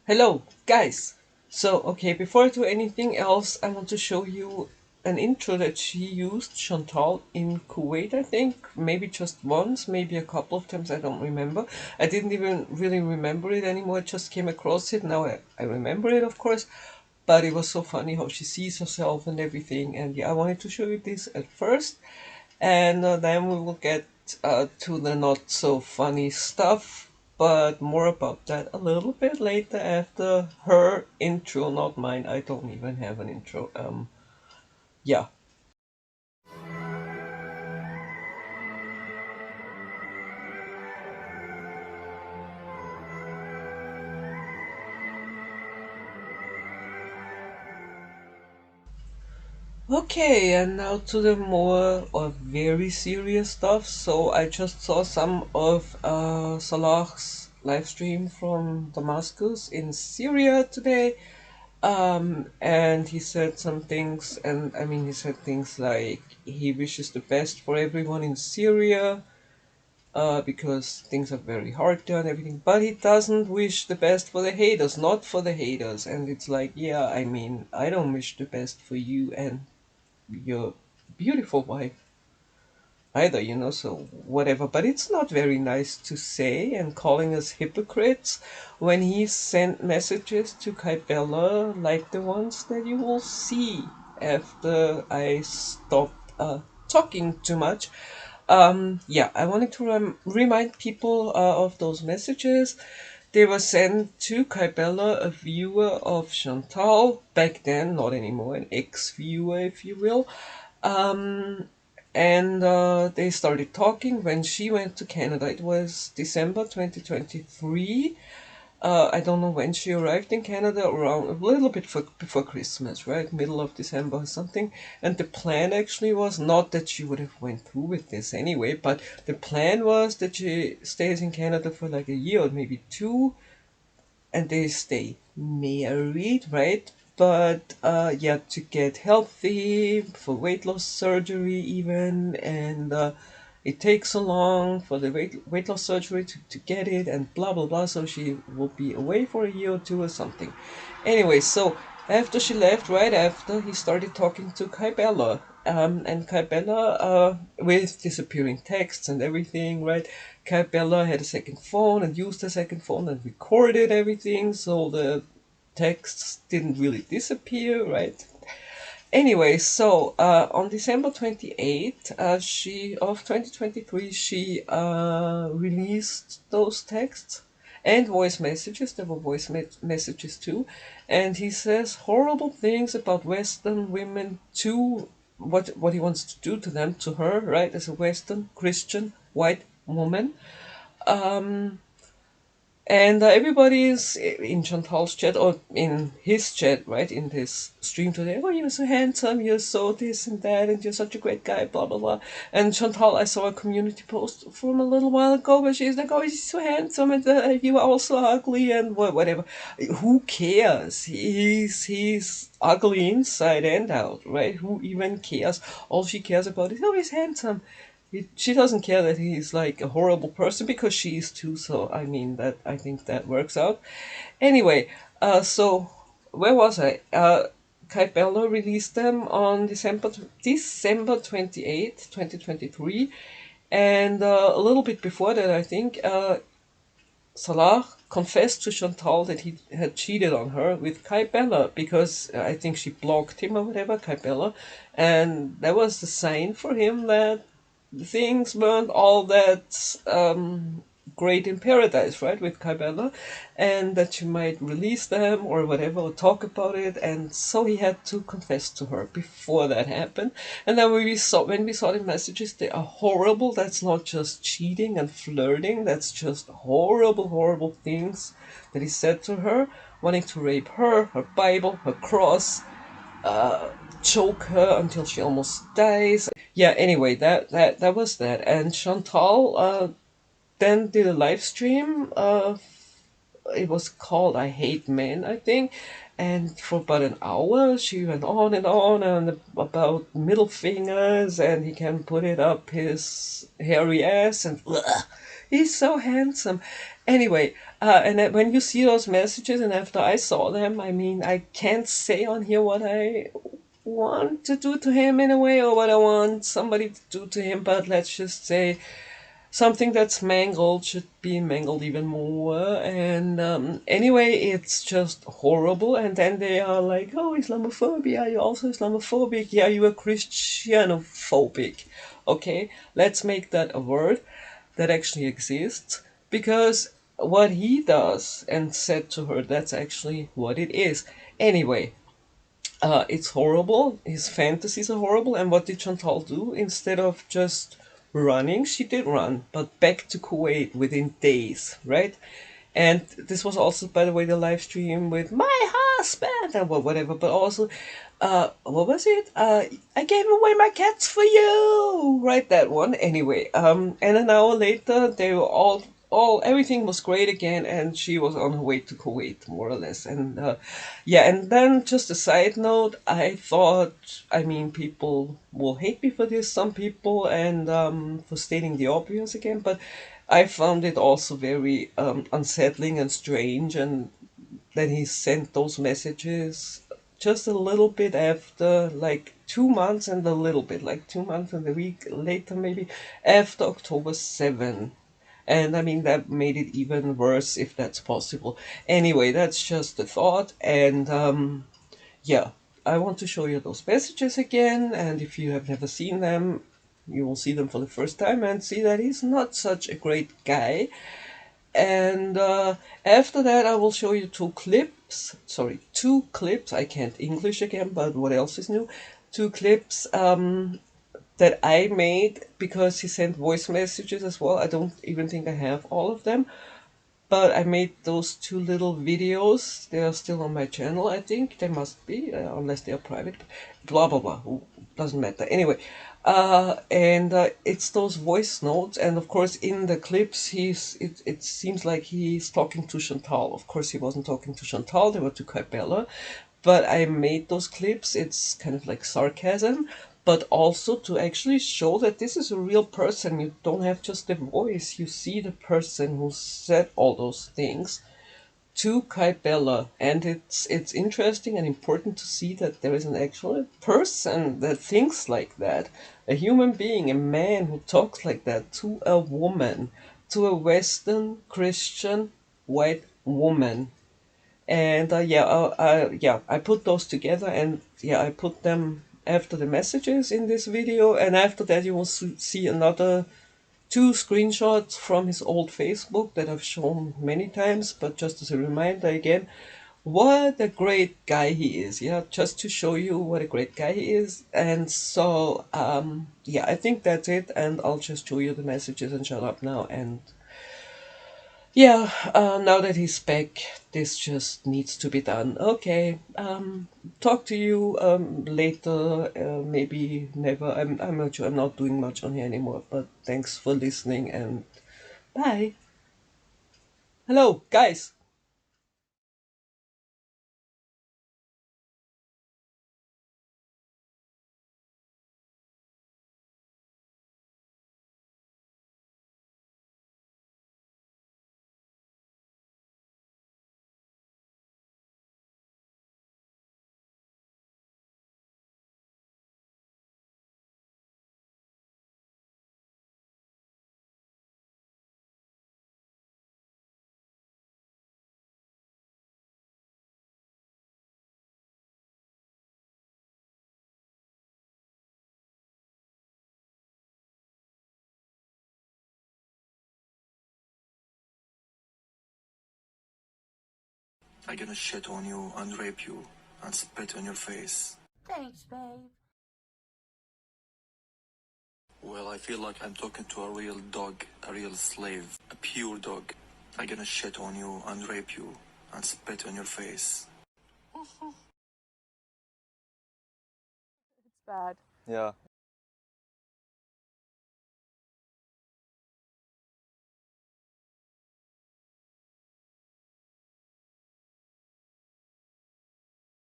Hello, guys! So, okay, before I do anything else, I want to show you an intro that she used, Chantal, in Kuwait, I think. Maybe just once, maybe a couple of times, I don't remember. I didn't even really remember it anymore, I just came across it. Now I remember it, of course, but it was so funny how she sees herself and everything. And yeah, I wanted to show you this at first, and then we will get to the not so funny stuff, but more about that a little bit later after her intro, not mine. I don't even have an intro. Yeah. Okay, and now to the more or very serious stuff. So I just saw some of Salah's live stream from Damascus in Syria today. And he said some things, and I mean, he said things like he wishes the best for everyone in Syria, because things are very hard there and everything, but he doesn't wish the best for the haters, not for the haters. And it's like, yeah, I mean, I don't wish the best for you and your beautiful wife either, so whatever. But it's not very nice to say, and calling us hypocrites when he sent messages to Kaibella like the ones that you will see after I stopped talking too much. Yeah, I wanted to remind people of those messages. They were sent to Kaibella, a viewer of Chantal, back then, not anymore, an ex-viewer, if you will. Um, and they started talking when she went to Canada. It was December 2023. I don't know when she arrived in Canada, around a little bit before Christmas, right? Middle of December or something. And the plan actually was not that she would have went through with this anyway, but the plan was that she stays in Canada for like a year or maybe two, and they stay married, right? But yeah, to get healthy, for weight loss surgery even, and it takes so long for the weight loss surgery to get it, and blah blah blah. So she will be away for a year or two or something. Anyway, so after she left, right after, he started talking to Kaibella. And Kaibella, with disappearing texts and everything, right? Kaibella had a second phone and used the second phone and recorded everything, so the texts didn't really disappear, right? Anyway, so on December 28th, she of 2023, she released those texts and voice messages. There were voice messages too, and he says horrible things about Western women to what he wants to do to them, to her, right, as a Western Christian white woman. Um, and everybody is in Chantal's chat, or in his chat, right, in this stream today. Oh, you're so handsome, you're so this and that, and you're such a great guy, blah, blah, blah. And Chantal, I saw a community post from a little while ago where she's like, oh, he's so handsome, and you are also ugly, and whatever. Who cares? He's ugly inside and out, right? Who even cares? All she cares about is, oh, he's handsome. She doesn't care that he's like a horrible person, because she is too. So I mean, that I think that works out. Anyway, so where was I? Kaibella released them on December 28th, 2023, and a little bit before that, I think, Salah confessed to Chantal that he had cheated on her with Kaibella, because I think she blocked him or whatever, Kaibella, and that was the sign for him that things weren't all that great in paradise, right, with Kaibella, and that she might release them or whatever, or talk about it. And so he had to confess to her before that happened. And then when we saw the messages, they are horrible. That's not just cheating and flirting, that's just horrible, horrible things that he said to her, wanting to rape her, her Bible, her cross, uh, choke her until she almost dies. Yeah, anyway, that was that. And Chantal then did a live stream. It was called I Hate Men, I think. And for about an hour, she went on and about middle fingers, and he can put it up his hairy ass, and ugh, he's so handsome. Anyway, And then when you see those messages, and after I saw them, I mean, I can't say on here what I want to do to him in a way, or what I want somebody to do to him, but let's just say something that's mangled should be mangled even more. And anyway, it's just horrible. And then they are like, oh, Islamophobia, are you also Islamophobic? Yeah, you are Christianophobic. Okay, let's make that a word that actually exists, because what he does and said to her, that's actually what it is. Anyway, it's horrible. His fantasies are horrible. And what did Chantal do? Instead of just running, she did run, but back to Kuwait within days, right? And this was also, by the way, the live stream with my husband and whatever, but also, what was it? I gave away my cats for you, right? That one. Anyway, and an hour later, they were all everything was great again, and she was on her way to Kuwait, more or less. And yeah, and then just a side note, I thought, I mean, people will hate me for this, some people, and for stating the obvious again, but I found it also very unsettling and strange, and then he sent those messages just a little bit after, like 2 months and a little bit, like 2 months and a week later, maybe after October 7. And I mean, that made it even worse, if that's possible. Anyway, that's just a thought. And yeah, I want to show you those messages again. And if you have never seen them, you will see them for the first time and see that he's not such a great guy. And after that, I will show you two clips. Sorry, two clips. I can't English again, but what else is new? Two clips that I made because he sent voice messages as well. I don't even think I have all of them, but I made those two little videos. They are still on my channel, I think. They must be, unless they are private. Blah, blah, blah. Doesn't matter. Anyway, and it's those voice notes. And of course, in the clips, it seems like he's talking to Chantal. Of course, he wasn't talking to Chantal. They were to Kaibella. But I made those clips. It's kind of like sarcasm, but also to actually show that this is a real person. You don't have just the voice, you see the person who said all those things to Kaibella. And it's interesting and important to see that there is an actual person that thinks like that, a human being, a man who talks like that to a woman, to a Western Christian white woman. And yeah, I put those together, and yeah, I put them after the messages in this video. And after that, you will see another two screenshots from his old Facebook that I've shown many times, but just as a reminder again, what a great guy he is. Yeah, just to show you what a great guy he is. And so yeah, I think that's it, and I'll just show you the messages and shut up now. And yeah, now that he's back, this just needs to be done. Okay, talk to you later, maybe never. I'm not sure. I'm not doing much on here anymore, but thanks for listening, and bye. Hello, guys. I'm gonna shit on you and rape you and spit on your face. Thanks, babe. Well, I feel like I'm talking to a real dog, a real slave, a pure dog. I'm gonna shit on you and rape you and spit on your face. It's bad. Yeah,